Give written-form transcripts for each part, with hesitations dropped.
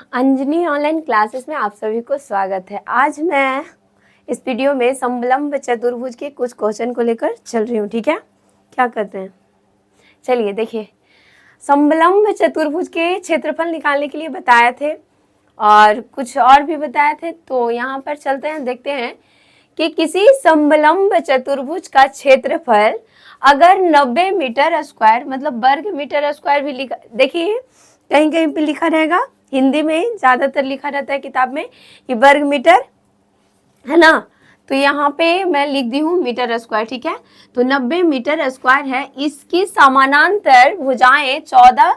Anjani online classes में आप सभी को स्वागत है। आज मैं इस वीडियो में समलंब चतुर्भुज के कुछ क्वेश्चन को लेकर चल रही हूँ। ठीक है, क्या करते हैं, चलिए देखिए। समलंब चतुर्भुज के क्षेत्रफल निकालने के लिए बताए थे और कुछ और भी बताए थे, तो यहाँ पर चलते हैं, देखते हैं कि किसी समलंब चतुर्भुज का क्षेत्रफल अगर 90 मीटर स्क्वायर मतलब वर्ग मीटर स्क्वायर भी लिखा, देखिए कहीं कहीं पे लिखा रहेगा, हिंदी में ज्यादातर लिखा रहता है किताब में कि वर्ग मीटर, है ना, तो यहाँ पे मैं लिख दी हूँ मीटर स्क्वायर। ठीक है, तो 90 मीटर स्क्वायर है। इसकी समानांतर भुजाएं 14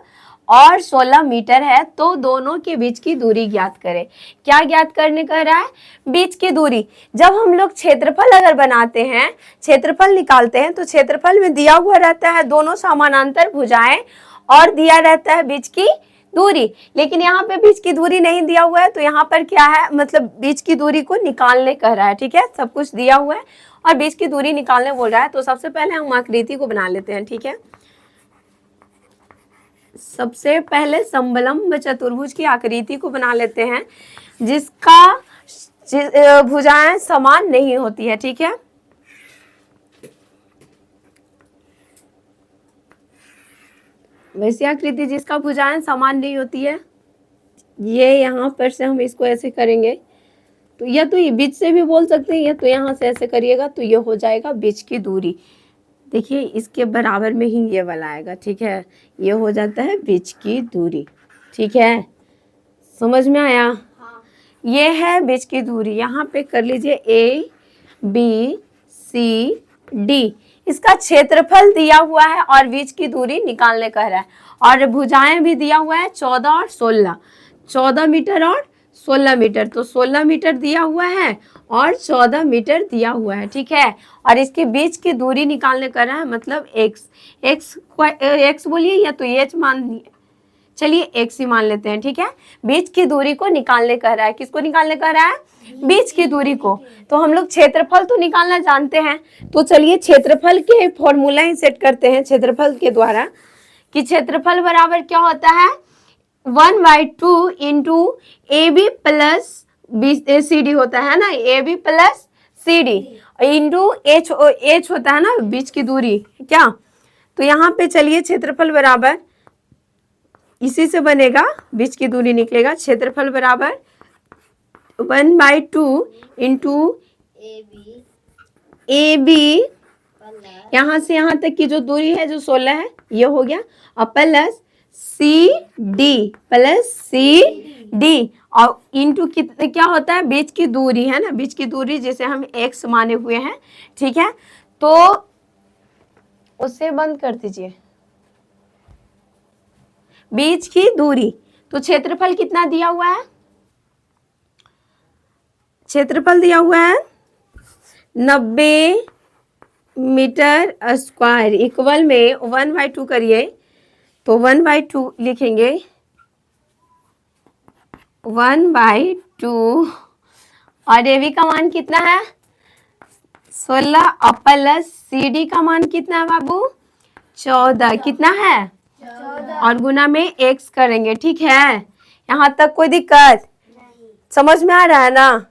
और 16 मीटर है, तो दोनों के बीच की दूरी ज्ञात करें। क्या ज्ञात करने कह रहा है? बीच की दूरी। जब हम लोग क्षेत्रफल अगर बनाते हैं, क्षेत्रफल निकालते हैं, तो क्षेत्रफल में दिया हुआ रहता है दोनों समानांतर भुजाएं और दिया रहता है बीच की दूरी, लेकिन यहाँ पे बीच की दूरी नहीं दिया हुआ है, तो यहाँ पर क्या है, मतलब बीच की दूरी को निकालने कह रहा है। ठीक है, सब कुछ दिया हुआ है और बीच की दूरी निकालने बोल रहा है। तो सबसे पहले हम आकृति को बना लेते हैं। ठीक है, सबसे पहले समलंब चतुर्भुज की आकृति को बना लेते हैं जिसका भुजाएं समान नहीं होती है। ठीक है, वैसी आकृति जिसका भुजाएं समान नहीं होती है, ये यहाँ पर से हम इसको ऐसे करेंगे, तो या तो ये बीच से भी बोल सकते हैं, या तो यहाँ से ऐसे करिएगा तो ये हो जाएगा बीच की दूरी। देखिए इसके बराबर में ही ये वाला आएगा। ठीक है, ये हो जाता है बीच की दूरी। ठीक है, समझ में आया? हाँ। ये है बीच की दूरी। यहाँ पे कर लीजिए A B C D। इसका क्षेत्रफल दिया हुआ है और बीच की दूरी निकालने कह रहा है, और भुजाएं भी दिया हुआ है 14 और 16, 14 मीटर और 16 मीटर, तो 16 मीटर दिया हुआ है और 14 मीटर दिया हुआ है। ठीक है, और इसके बीच की दूरी निकालने कर रहा है, मतलब x बोलिए या तो h मान, चलिए x ही मान लेते हैं। ठीक है, बीच की दूरी को निकालने कर रहा है। किसको निकालने कर रहा है? बीच की दूरी को। तो हम लोग क्षेत्रफल तो निकालना जानते हैं, तो चलिए क्षेत्रफल के फॉर्मूला ही सेट करते हैं क्षेत्रफल के द्वारा, कि क्षेत्रफल बराबर क्या होता है, 1/2 इंटू AB प्लस CD होता है ना, AB plus CD into H होता है ना बीच की दूरी, क्या? तो यहाँ पे चलिए क्षेत्रफल बराबर इसी से बनेगा, बीच की दूरी निकलेगा। क्षेत्रफल बराबर 1/2 इंटू AB, यहाँ से यहाँ तक की जो दूरी है जो 16 है ये हो गया, और प्लस CD और इंटू कितने क्या होता है, बीच की दूरी है ना, बीच की दूरी जिसे हम x माने हुए हैं। ठीक है, तो उसे बंद कर दीजिए, बीच की दूरी। तो क्षेत्रफल कितना दिया हुआ है? क्षेत्रफल दिया हुआ है 90 मीटर स्क्वायर इक्वल में 1/2 करिए, तो 1/2 लिखेंगे, 1/2, और AB का मान कितना है 16, और प्लस CD का मान कितना है बाबू 14, कितना है 14, और गुना में x करेंगे। ठीक है, यहाँ तक कोई दिक्कत? समझ में आ रहा है ना?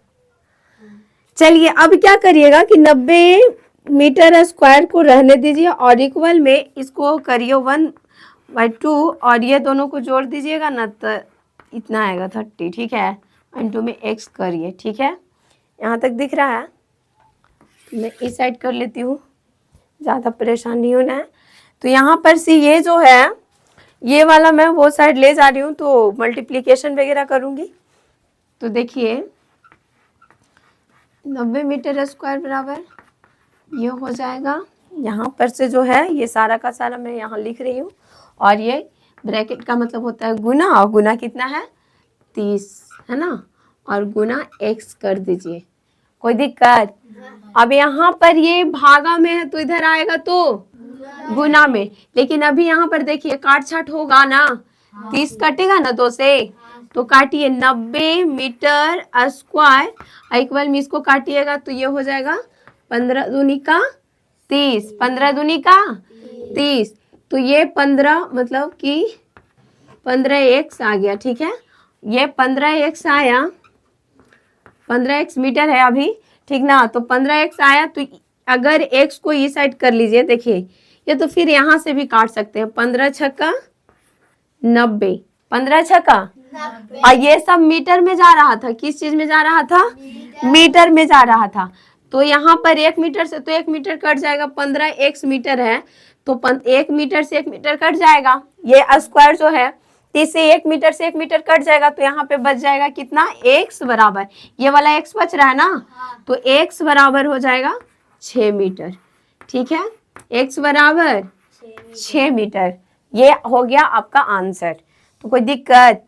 चलिए अब क्या करिएगा कि 90 मीटर स्क्वायर को रहने दीजिए और इक्वल में इसको करिए 1/2, और ये दोनों को जोड़ दीजिएगा ना, तो इतना आएगा 30। ठीक है, इंटू में x करिए। ठीक है, यहाँ तक दिख रहा है? मैं इस साइड कर लेती हूँ, ज़्यादा परेशान नहीं होना है। तो यहाँ पर से ये जो है, ये वाला मैं वो साइड ले जा रही हूँ, तो मल्टीप्लिकेशन वगैरह करूँगी। तो देखिए 90 मीटर स्क्वायर बराबर ये हो जाएगा, यहाँ पर से जो है ये सारा का सारा मैं यहाँ लिख रही हूँ, और ये ब्रैकेट का मतलब होता है गुना, और गुना कितना है 30, है ना, और गुना x कर दीजिए। कोई दिक्कत? अब यहाँ पर ये भागा में है तो इधर आएगा तो गुना में, लेकिन अभी यहाँ पर देखिए काट छाट होगा ना, 30 कटेगा ना 2 से, तो काटिए 90 मीटर स्क्वायर इक्वल में इसको काटिएगा तो ये हो जाएगा 15 दूनी का 30, 15 दूनी का 30, तो ये 15 मतलब कि 15x आ गया। ठीक है, ये 15x आया, 15x मीटर है अभी, ठीक ना। तो 15x आया, तो अगर x को इस साइड कर लीजिए, देखिए ये तो फिर यहाँ से भी काट सकते हैं। 15 छक्का 90, 15 छक्का, और ये सब मीटर में जा रहा था, किस चीज में जा रहा था, मीटर में जा रहा था। तो यहाँ पर 1 मीटर से तो 1 मीटर कट जाएगा, 15x मीटर है तो 1 मीटर से 1 मीटर कट जाएगा, ये स्क्वायर जो है, तो इससे 1 मीटर से 1 मीटर कट जाएगा, तो यहाँ पे बच जाएगा कितना, x बराबर, ये वाला x बच रहा है ना, तो x बराबर हो जाएगा 6 मीटर, ठीक है, x बराबर 6 मीटर। ये हो गया आपका आंसर। तो कोई दिक्कत,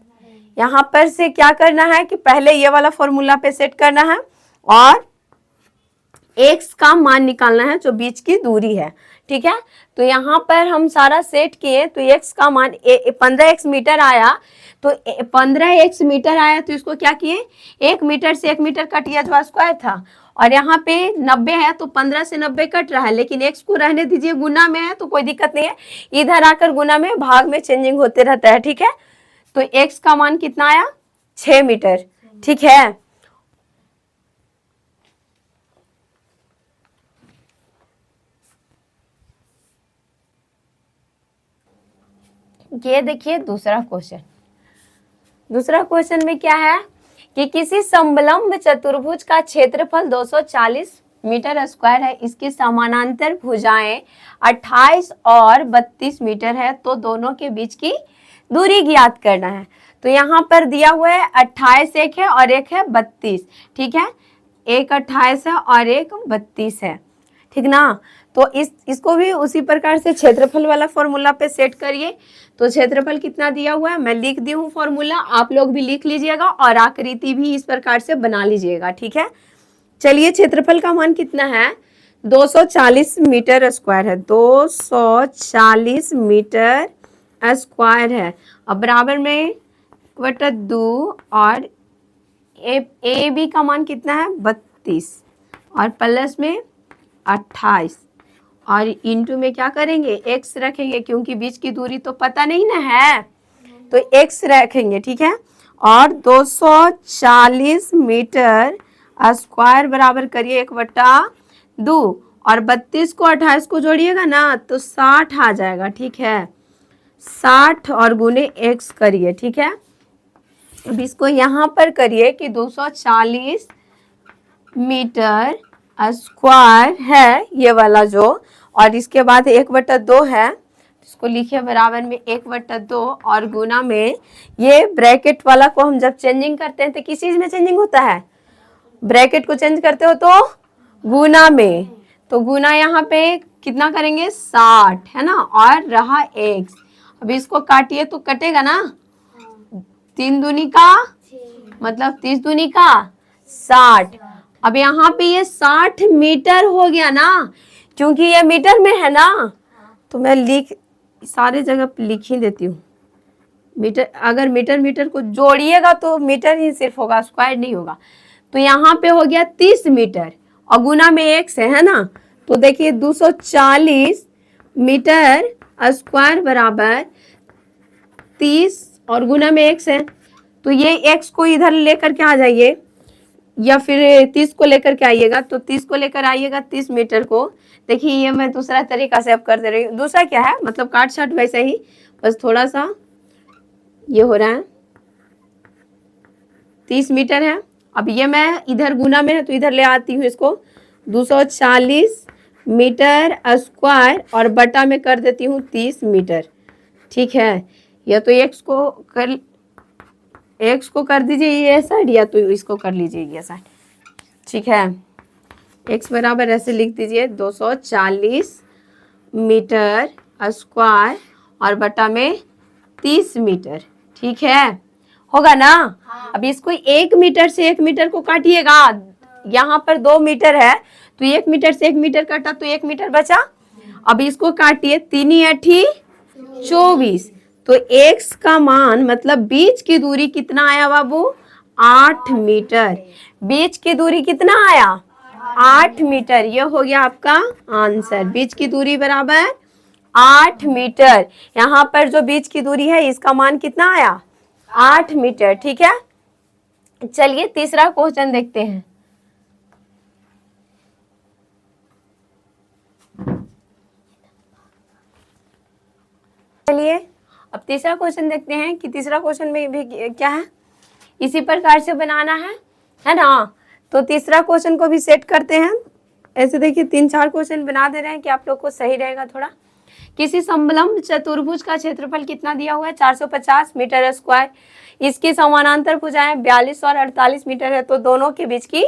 यहाँ पर से क्या करना है कि पहले ये वाला फॉर्मूला पे सेट करना है और x का मान निकालना है जो बीच की दूरी है, ठीक है। तो यहाँ पर हम सारा सेट किए, तो x का मान 15x मीटर आया, तो 15x मीटर आया, तो इसको क्या किए, 1 मीटर से 1 मीटर कट गया जो स्क्वायर था, और यहाँ पे 90 है तो 15 से 90 कट रहा है, लेकिन x को रहने दीजिए, गुना में है तो कोई दिक्कत नहीं है, इधर आकर गुना में भाग में चेंजिंग होते रहता है, ठीक है। तो x का मान कितना आया, 6 मीटर, ठीक है। ये देखिए दूसरा क्वेश्चन, दूसरा क्वेश्चन में क्या है कि किसी समलंब चतुर्भुज का क्षेत्रफल 240 मीटर स्क्वायर है, इसकी समानांतर भुजाएं 28 और 32 मीटर है, तो दोनों के बीच की दूरी ज्ञात करना है। तो यहाँ पर दिया हुआ है 28 एक है और एक है 32, ठीक है, एक 28 है और एक 32 है, ठीक ना। तो इसको भी उसी प्रकार से क्षेत्रफल वाला फॉर्मूला पे सेट करिए। तो क्षेत्रफल कितना दिया हुआ है, मैं लिख दी हूँ फॉर्मूला, आप लोग भी लिख लीजिएगा और आकृति भी इस प्रकार से बना लीजिएगा, ठीक है। चलिए क्षेत्रफल का मान कितना है, 240 मीटर स्क्वायर है, 240 मीटर स्क्वायर है, अब बराबर में बटा 2, और ए बी का मान कितना है 32, और प्लस में 28, और इंटू में क्या करेंगे, x रखेंगे, क्योंकि बीच की दूरी तो पता नहीं ना है, तो x रखेंगे, ठीक है। और 240 मीटर स्क्वायर बराबर करिए 1/2, और 32 को 28 को जोड़िएगा ना तो 60 आ जाएगा, ठीक है, 60 और गुने x करिए, ठीक है। अब इसको यहाँ पर करिए कि 240 मीटर स्क्वायर है ये वाला जो, और इसके बाद 1/2 है, इसको लिखिए बराबर में 1/2, और गुना में ये ब्रैकेट वाला को हम जब चेंजिंग करते हैं तो किस चीज में चेंजिंग होता है, ब्रैकेट को चेंज करते हो तो गुना में, तो गुना यहाँ पे कितना करेंगे 60 है ना, और रहा x, अब इसको काटिए तो कटेगा ना, 3 दूनी का मतलब 30 दूनी का 60, अब यहाँ पे ये 60 मीटर हो गया ना, क्योंकि ये मीटर में है ना, तो मैं सारे जगह पे लिख ही देती हूँ मीटर, अगर मीटर को जोड़िएगा तो मीटर ही सिर्फ होगा, स्क्वायर नहीं होगा। तो यहाँ पे हो गया 30 मीटर और गुना में x है ना, तो देखिए 240 मीटर स्क्वायर बराबर 30 और गुना में x है, तो ये x को इधर लेकर के आ जाइए, या फिर 30 को लेकर के आइएगा, तो 30 को लेकर आइएगा 30 मीटर को, देखिए ये मैं दूसरा तरीका से अब कर दे रही हूँ, दूसरा क्या है मतलब काट छाट वैसे ही, बस थोड़ा सा ये हो रहा है, 30 मीटर है, अब ये मैं इधर गुना में है तो इधर ले आती हूँ इसको, 240 मीटर स्क्वायर और बटा में कर देती हूँ 30 मीटर, ठीक है। या तो x को कर दीजिए ये साइड, या तो इसको कर लीजिए ये साइड, ठीक है। x बराबर ऐसे लिख दीजिए 240 मीटर स्क्वायर और बटा में 30 मीटर, ठीक है, होगा ना। हाँ। अब इसको 1 मीटर से 1 मीटर को काटिएगा, यहाँ पर 2 मीटर है तो 1 मीटर से 1 मीटर काटा तो 1 मीटर बचा, अब इसको काटिए, 3 8 24, तो x का मान मतलब बीच की दूरी कितना आया बाबू, 8 मीटर, बीच की दूरी कितना आया 8 मीटर, ये हो गया आपका आंसर, बीच की दूरी बराबर 8 मीटर। यहाँ पर जो बीच की दूरी है इसका मान कितना आया 8 मीटर। ठीक है, चलिए तीसरा क्वेश्चन देखते हैं। चलिए अब तीसरा क्वेश्चन देखते हैं कि तीसरा क्वेश्चन में भी क्या है, इसी प्रकार से बनाना है ना। तो तीसरा क्वेश्चन को भी सेट करते हैं। ऐसे देखिए 3-4 क्वेश्चन बना दे रहे हैं कि आप लोग को सही रहेगा थोड़ा। किसी समलंब चतुर्भुज का क्षेत्रफल कितना दिया हुआ है, 450 मीटर स्क्वायर। इसकी समानांतर भुजाएं 42 और 48 मीटर है, तो दोनों के बीच की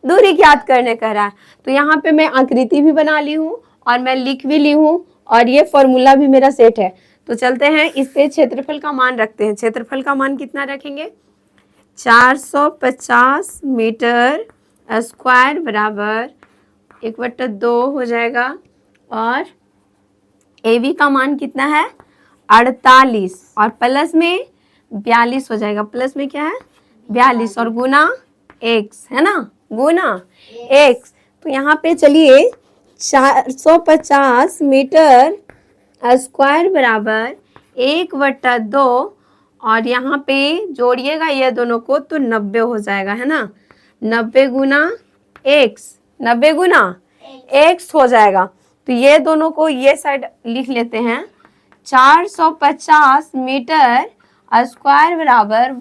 दूरी ज्ञात करने कह रहा है। तो यहाँ पे मैं आकृति भी बना ली हूँ और मैं लिख भी ली हूँ और ये फॉर्मूला भी मेरा सेट है। तो चलते हैं इस पे क्षेत्रफल का मान रखते हैं। क्षेत्रफल का मान कितना रखेंगे, 450 मीटर स्क्वायर बराबर 1/2 हो जाएगा, और AB का मान कितना है 48 और प्लस में 42 हो जाएगा। प्लस में क्या है 42 और गुना x है ना, गुना x। तो यहाँ पे चलिए 450 मीटर स्क्वायर बराबर 1/2 और यहाँ पे जोड़िएगा ये दोनों को तो 90 हो जाएगा, है ना। 90 गुना x, 90 गुना x हो जाएगा। तो ये दोनों को ये साइड लिख लेते हैं। 450 मीटर स्क्वायर बराबर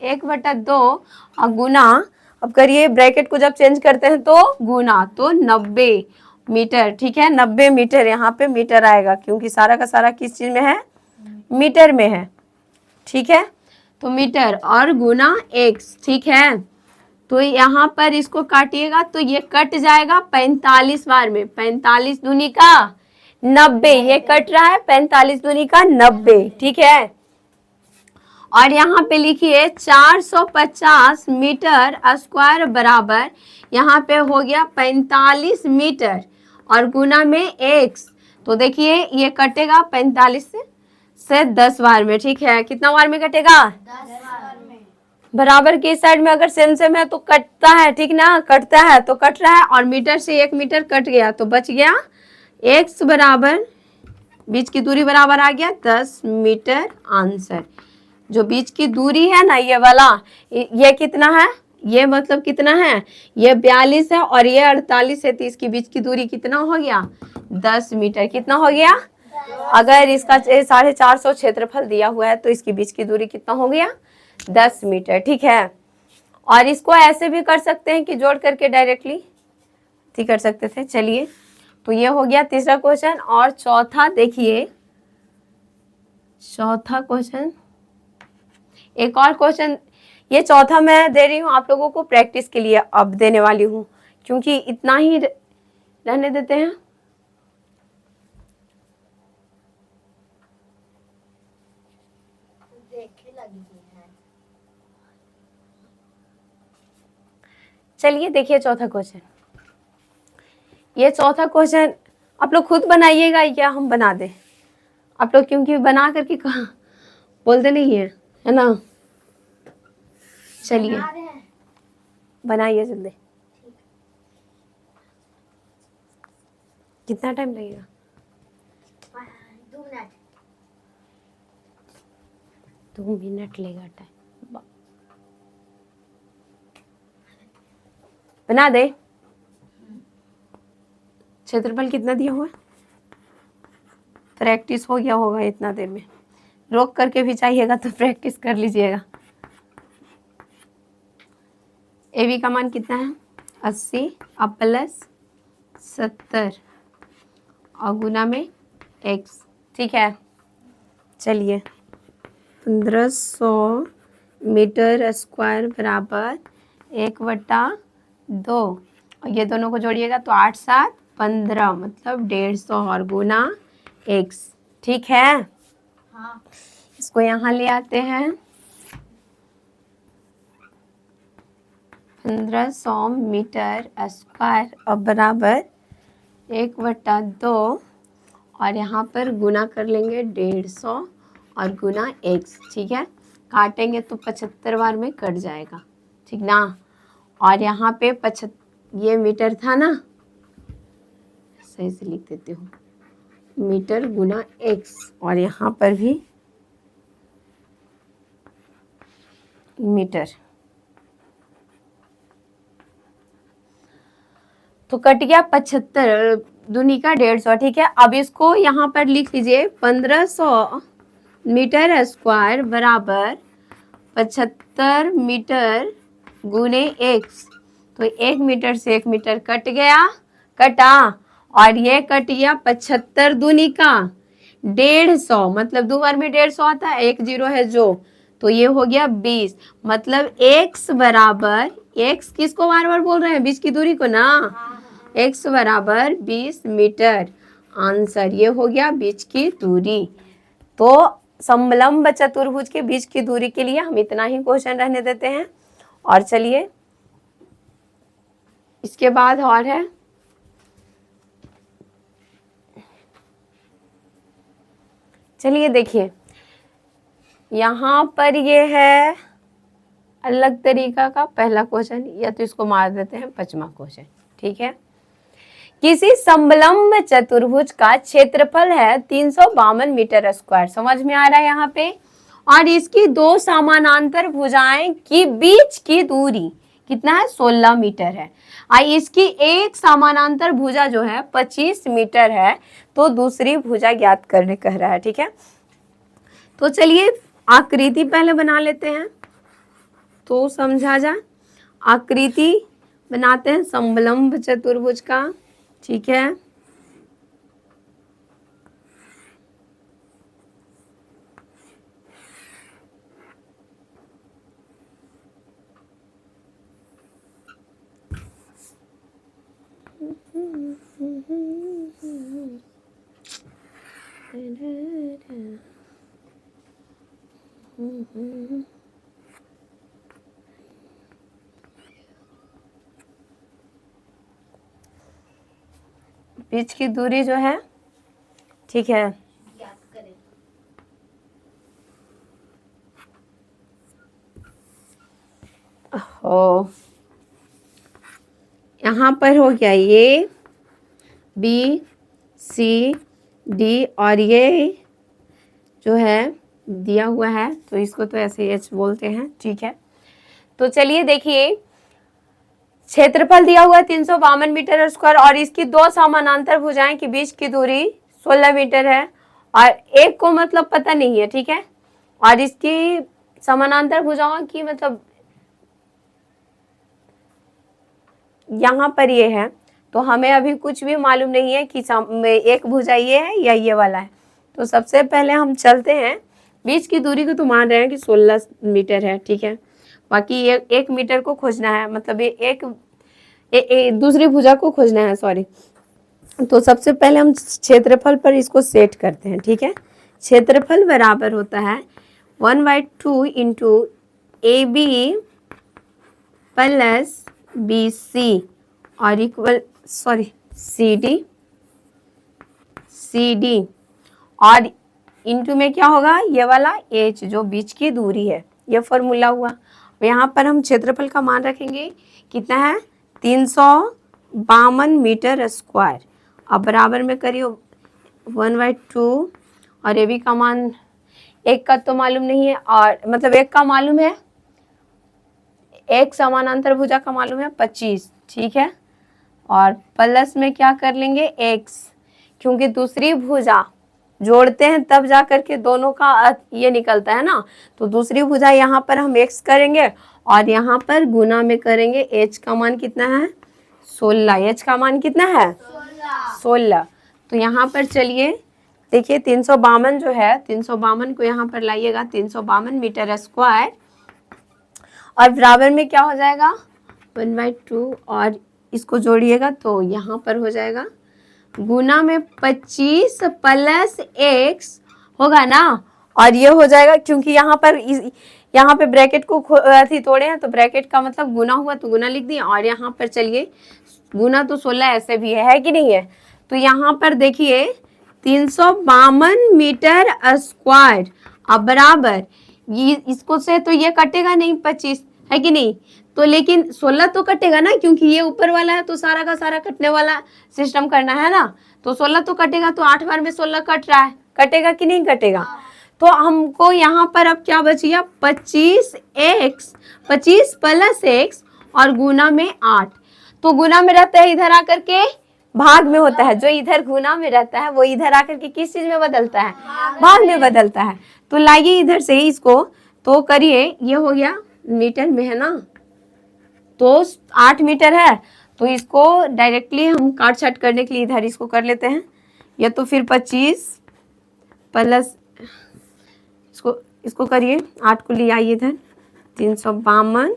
1/2 और गुना, अब करिए ब्रैकेट को जब चेंज करते हैं तो गुना, तो 90 मीटर। ठीक है, 90 मीटर, यहाँ पे मीटर आएगा क्योंकि सारा का सारा किस चीज में है, मीटर में है। ठीक है, तो मीटर और गुना x। ठीक है, तो यहाँ पर इसको काटिएगा तो ये कट जाएगा 45 बार में। 45 दूनी का 90, ये कट रहा है 45 दूनी का 90। ठीक है, और यहाँ पे लिखिए 450 मीटर स्क्वायर बराबर, यहाँ पे हो गया 45 मीटर और गुना में x। तो देखिए ये कटेगा 45 से 10 बार में। ठीक है, कितना बार में कटेगा, 10 बार में। बराबर के साइड में अगर सेम सेम है तो कटता है, ठीक ना, कटता है तो कट रहा है, और मीटर से 1 मीटर कट गया तो बच गया x बराबर, बीच की दूरी बराबर आ गया 10 मीटर आंसर। जो बीच की दूरी है ना ये वाला, ये कितना है, ये मतलब कितना है, ये 42 है और ये 48 है, तो इसकी बीच की दूरी कितना हो गया 10 मीटर। कितना हो गया, अगर इसका 450 क्षेत्रफल दिया हुआ है तो इसकी बीच की दूरी कितना हो गया 10 मीटर। ठीक है, और इसको ऐसे भी कर सकते हैं कि जोड़ करके डायरेक्टली ठीक कर सकते थे। चलिए, तो ये हो गया तीसरा क्वेश्चन। और चौथा देखिए, चौथा क्वेश्चन, एक और क्वेश्चन, ये चौथा मैं दे रही हूँ आप लोगों को प्रैक्टिस के लिए, अब देने वाली हूँ क्योंकि इतना ही रहने देते हैं। चलिए देखिए चौथा क्वेश्चन। ये चौथा क्वेश्चन आप लोग खुद बनाइएगा या हम बना दें, आप लोग क्योंकि बना करके कहाँ बोलते नहीं है ना। चलिए बनाइए जल्दी। कितना टाइम लगेगा, 2 मिनट लेगा टाइम। बना दे। क्षेत्रफल कितना दिया हुआ, प्रैक्टिस हो गया होगा इतना देर में, रोक करके भी चाहिएगा तो प्रैक्टिस कर लीजिएगा। AB का मान कितना है 80 और प्लस 70 और गुना में x। ठीक है, चलिए 1500 मीटर स्क्वायर बराबर 1/2 और ये दोनों को जोड़िएगा तो 8 7 15 मतलब 150 और गुना x। ठीक है, हाँ। इसको यहाँ ले आते हैं। 1500 मीटर स्क्वायर और बराबर 1/2 और यहाँ पर गुना कर लेंगे 150 और गुना x। ठीक है, काटेंगे तो 75 बार में कट जाएगा, ठीक ना। और यहाँ पे 75, ये मीटर था ना, सही से लिख देती हूँ, मीटर गुना x, और यहाँ पर भी मीटर। तो कट गया 75 दूनी का 150, ठीक है। अब इसको यहाँ पर लिख लीजिए 1500 मीटर स्क्वायर बराबर 75 मीटर गुने x। तो 1 मीटर से 1 मीटर कट गया, कटा, और ये कट गया 75 दूनी का 150, मतलब 2 बार में 150 आता है, 1 जीरो है जो, तो ये हो गया 20। मतलब x बराबर, x किसको बार बार बोल रहे हैं, बीच की दूरी को ना, x बराबर 20 मीटर। आंसर ये हो गया बीच की दूरी। तो समलंब चतुर्भुज के बीच की दूरी के लिए हम इतना ही क्वेश्चन रहने देते हैं। और चलिए इसके बाद और है, चलिए देखिए यहाँ पर ये है अलग तरीका का पहला क्वेश्चन, या तो इसको मार देते हैं 5वां क्वेश्चन, ठीक है। किसी समलंब चतुर्भुज का क्षेत्रफल है 352 मीटर स्क्वायर, समझ में आ रहा है यहाँ पे, और इसकी दो समानांतर भुजाएं की बीच की दूरी कितना है, 16 मीटर है। इसकी एक समानांतर भुजा जो है 25 मीटर है, तो दूसरी भुजा ज्ञात करने कह रहा है, ठीक है। तो चलिए आकृति पहले बना लेते हैं तो समझा जा। आकृति बनाते हैं समलंब चतुर्भुज का, ठीक है। बीच की दूरी जो है, ठीक है, हो यहाँ पर हो गया ये बी सी डी, और ये जो है दिया हुआ है तो इसको तो ऐसे एच बोलते हैं, ठीक है। तो चलिए देखिए क्षेत्रफल दिया हुआ है 352 मीटर स्क्वायर, और इसकी दो समानांतर भुजाएं के बीच की दूरी 16 मीटर है, और एक को मतलब पता नहीं है, ठीक है। और इसकी समानांतर भुजाओं की मतलब यहाँ पर ये है, तो हमें अभी कुछ भी मालूम नहीं है कि एक भुजा ये है या ये वाला है। तो सबसे पहले हम चलते हैं, बीच की दूरी को तो मान रहे हैं कि 16 मीटर है, ठीक है। बाकी एक मीटर को खोजना है, मतलब दूसरी भुजा को खोजना है, सॉरी। तो सबसे पहले हम क्षेत्रफल पर इसको सेट करते हैं, ठीक है। क्षेत्रफल बराबर होता है 1/2 इंटू AB प्लस BC और इक्वल CD और इंटू में क्या होगा, ये वाला H जो बीच की दूरी है, ये फॉर्मूला हुआ। यहाँ पर हम क्षेत्रफल का मान रखेंगे, कितना है 352 मीटर स्क्वायर। अब बराबर में करिए 1/2, और ये भी का मान, एक का तो मालूम नहीं है, और मतलब एक का मालूम है, एक समानांतर भुजा का मालूम है 25, ठीक है। और प्लस में क्या कर लेंगे x, क्योंकि दूसरी भुजा जोड़ते हैं तब जा करके दोनों का ये निकलता है ना, तो दूसरी भुजा यहाँ पर हम x करेंगे और यहाँ पर गुना में करेंगे। h का मान कितना है 16, h का मान कितना है 16। तो यहाँ पर चलिए देखिए 352 जो है, 352 को यहाँ पर लाइएगा, 352 मीटर स्क्वायर, और बराबर में क्या हो जाएगा 1/2, और इसको जोड़िएगा तो यहाँ पर हो जाएगा गुना में 25 प्लस x होगा ना, और ये हो जाएगा क्योंकि यहाँ पे ब्रैकेट को तोड़े हैं, तो ब्रैकेट का मतलब गुना हुआ तो गुना लिख दिए, और यहाँ पर चलिए गुना तो 16 ऐसे भी है कि नहीं है। तो यहाँ पर देखिए 352 मीटर स्क्वायर, अब बराबर ये इसको से तो ये कटेगा नहीं 25, है कि नहीं, तो लेकिन 16 तो कटेगा ना, क्योंकि ये ऊपर वाला है तो सारा का सारा कटने वाला सिस्टम करना है ना, तो 16 तो कटेगा, तो 8 बार में 16 कट रहा है, कटेगा कि नहीं कटेगा। तो हमको यहाँ पर अब क्या बच गया 25x, 25 प्लस x और गुना में 8। तो गुना में रहता है इधर आकर के भाग में होता है, जो इधर गुना में रहता है वो इधर आकर के किस चीज में बदलता है, भाग में बदलता है। तो लाइए इधर से इसको तो करिए, ये हो गया मीटर में है ना, तो 8 मीटर है, तो इसको डायरेक्टली हम काट छाट करने के लिए इधर इसको कर लेते हैं। या तो फिर 25 प्लस इसको करिए, 8 को ले आइए इधर, 352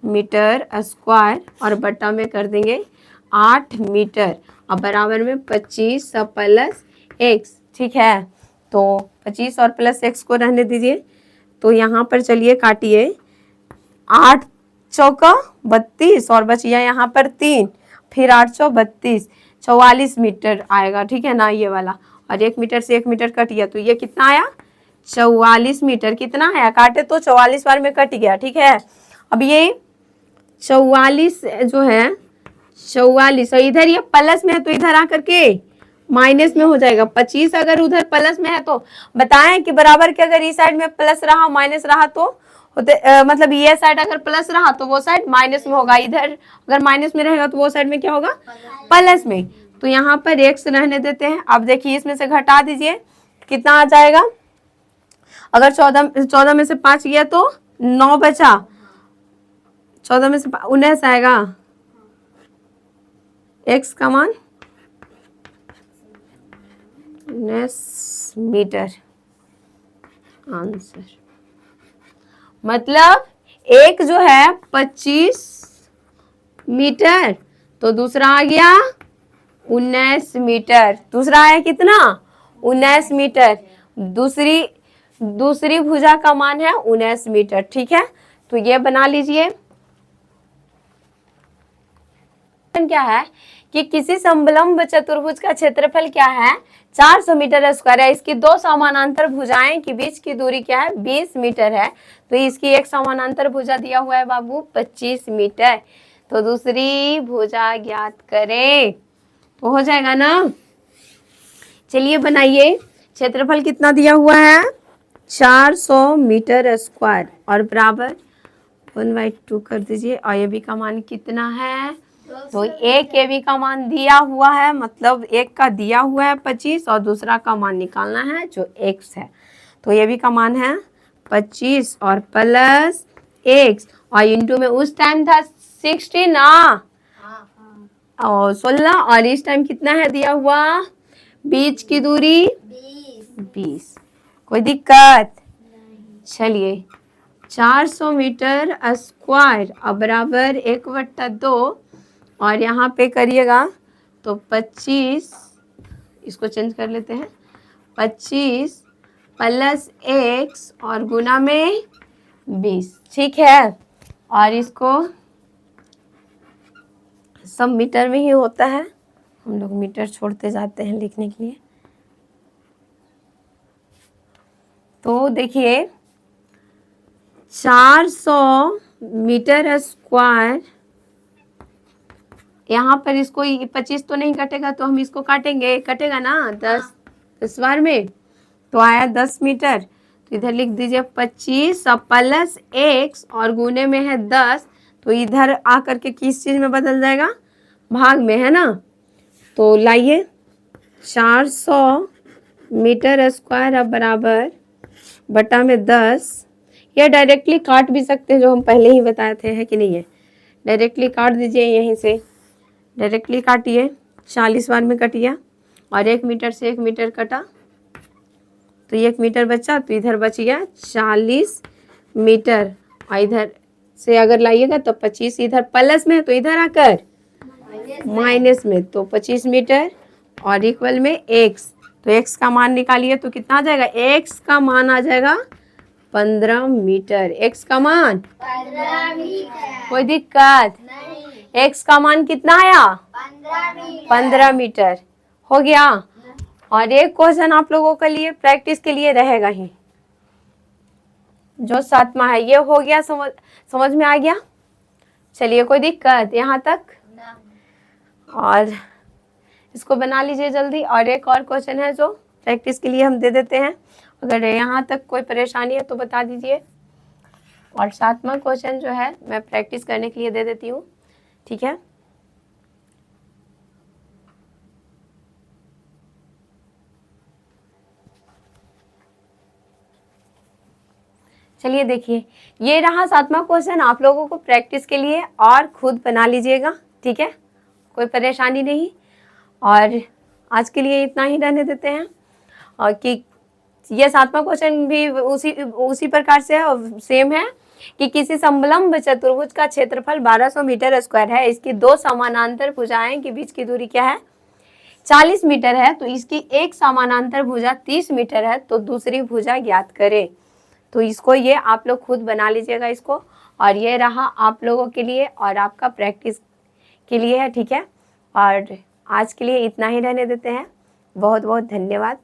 मीटर स्क्वायर और बट्टा में कर देंगे 8 मीटर और बराबर में 25 प्लस x। ठीक है, तो 25 और प्लस x को रहने दीजिए। तो यहाँ पर चलिए काटिए, 8 चौका 32 और बचिया यहाँ पर 3, फिर 8 चौ 32, 44 मीटर आएगा। ठीक है ना, ये वाला, और 1 मीटर से 1 मीटर कट गया तो ये कितना आया 44 मीटर। कितना आया, काटे तो 44 बार में कट गया। ठीक है, अब ये 44 जो है 44 और इधर ये प्लस में है तो इधर आकर के माइनस में हो जाएगा। 25 अगर उधर प्लस में है तो बताएं कि बराबर के अगर इस साइड में प्लस रहा माइनस रहा तो होते मतलब ये साइड अगर प्लस रहा तो वो साइड माइनस में होगा, इधर अगर माइनस में रहेगा तो वो साइड में क्या होगा प्लस में। तो यहाँ पर x रहने देते हैं। अब देखिए इसमें से घटा दीजिए कितना आ जाएगा, अगर 14 में से 5 गया तो 9 बचा, 14 में से 19 आएगा x का मान 19 मीटर आंसर। मतलब एक जो है 25 मीटर तो दूसरा आ गया 19 मीटर। दूसरा है कितना 19 मीटर, दूसरी भुजा का मान है 19 मीटर। ठीक है, तो ये बना लीजिए। क्या है कि किसी समलंब चतुर्भुज का क्षेत्रफल क्या है 400 मीटर स्क्वायर है। इसकी दो समानांतर भुजाएं के बीच की दूरी क्या है 20 मीटर है। तो इसकी एक समानांतर भुजा दिया हुआ है बाबू 25 मीटर। तो दूसरी भुजा ज्ञात करें तो हो जाएगा ना। चलिए बनाइए, क्षेत्रफल कितना दिया हुआ है 400 मीटर स्क्वायर और बराबर 1/2 कर दीजिए। और ये भी का मान कितना है, तो एक ए बी का मान दिया हुआ है, मतलब एक का दिया हुआ है 25 और दूसरा का मान निकालना है जो x है। तो ये भी का मान है 25 और प्लस x और इंटू में उस टाइम था 60 ना और 16 और इस टाइम कितना है दिया हुआ, बीच की दूरी 20। कोई दिक्कत, चलिए 400 मीटर स्क्वायर और बराबर 1/2 और यहाँ पे करिएगा तो 25, इसको चेंज कर लेते हैं, 25 प्लस x और गुना में 20। ठीक है, और इसको सब मीटर में ही होता है, हम लोग मीटर छोड़ते जाते हैं लिखने के लिए। तो देखिए 400 मीटर स्क्वायर, यहाँ पर इसको 25 तो नहीं कटेगा तो हम इसको काटेंगे, कटेगा ना 10 बार में, तो आया 10 मीटर। तो इधर लिख दीजिए 25 प्लस x और गुने में है 10, तो इधर आकर के किस चीज में बदल जाएगा, भाग में, है ना। तो लाइए 400 मीटर स्क्वायर अब बराबर बटा में 10, या डायरेक्टली काट भी सकते हैं जो हम पहले ही बताए थे, है कि नहीं है। डायरेक्टली काट दीजिए, यहीं से डायरेक्टली काटिए, 40 बार में कट गया और 1 मीटर से 1 मीटर कटा तो 1 मीटर बचा, तो इधर बच गया 40 मीटर और इधर से अगर लाइएगा तो 25 इधर प्लस में है तो इधर आकर माइनस में, तो 25 मीटर और इक्वल में x। तो x का मान निकालिए तो कितना आ जाएगा, x का मान आ जाएगा 15 मीटर। x का मान 15 मीटर। कोई दिक्कत, x का मान कितना आया 15 मीटर हो गया। और एक क्वेश्चन आप लोगों के लिए प्रैक्टिस के लिए रहेगा ही, जो 7वां है, ये हो गया, समझ में आ गया। चलिए कोई दिक्कत यहाँ तक, और इसको बना लीजिए जल्दी। और एक और क्वेश्चन है जो प्रैक्टिस के लिए हम दे देते हैं, अगर यहाँ तक कोई परेशानी है तो बता दीजिए। और 7वां क्वेश्चन जो है मैं प्रैक्टिस करने के लिए दे देती हूँ, ठीक है। चलिए देखिए, ये रहा 7वां क्वेश्चन आप लोगों को प्रैक्टिस के लिए, और खुद बना लीजिएगा, ठीक है, कोई परेशानी नहीं। और आज के लिए इतना ही रहने देते हैं। और कि ये 7वां क्वेश्चन भी उसी प्रकार से है और सेम है कि किसी समलंब चतुर्भुज का क्षेत्रफल 1200 मीटर स्क्वायर है, इसकी दो समानांतर भुजाएं के बीच की दूरी क्या है, 40 मीटर है, तो इसकी एक समानांतर भुजा 30 मीटर है, तो दूसरी भुजा ज्ञात करें। तो इसको ये आप लोग खुद बना लीजिएगा इसको, और ये रहा आप लोगों के लिए और आपका प्रैक्टिस के लिए है, ठीक है। और आज के लिए इतना ही रहने देते हैं। बहुत बहुत धन्यवाद।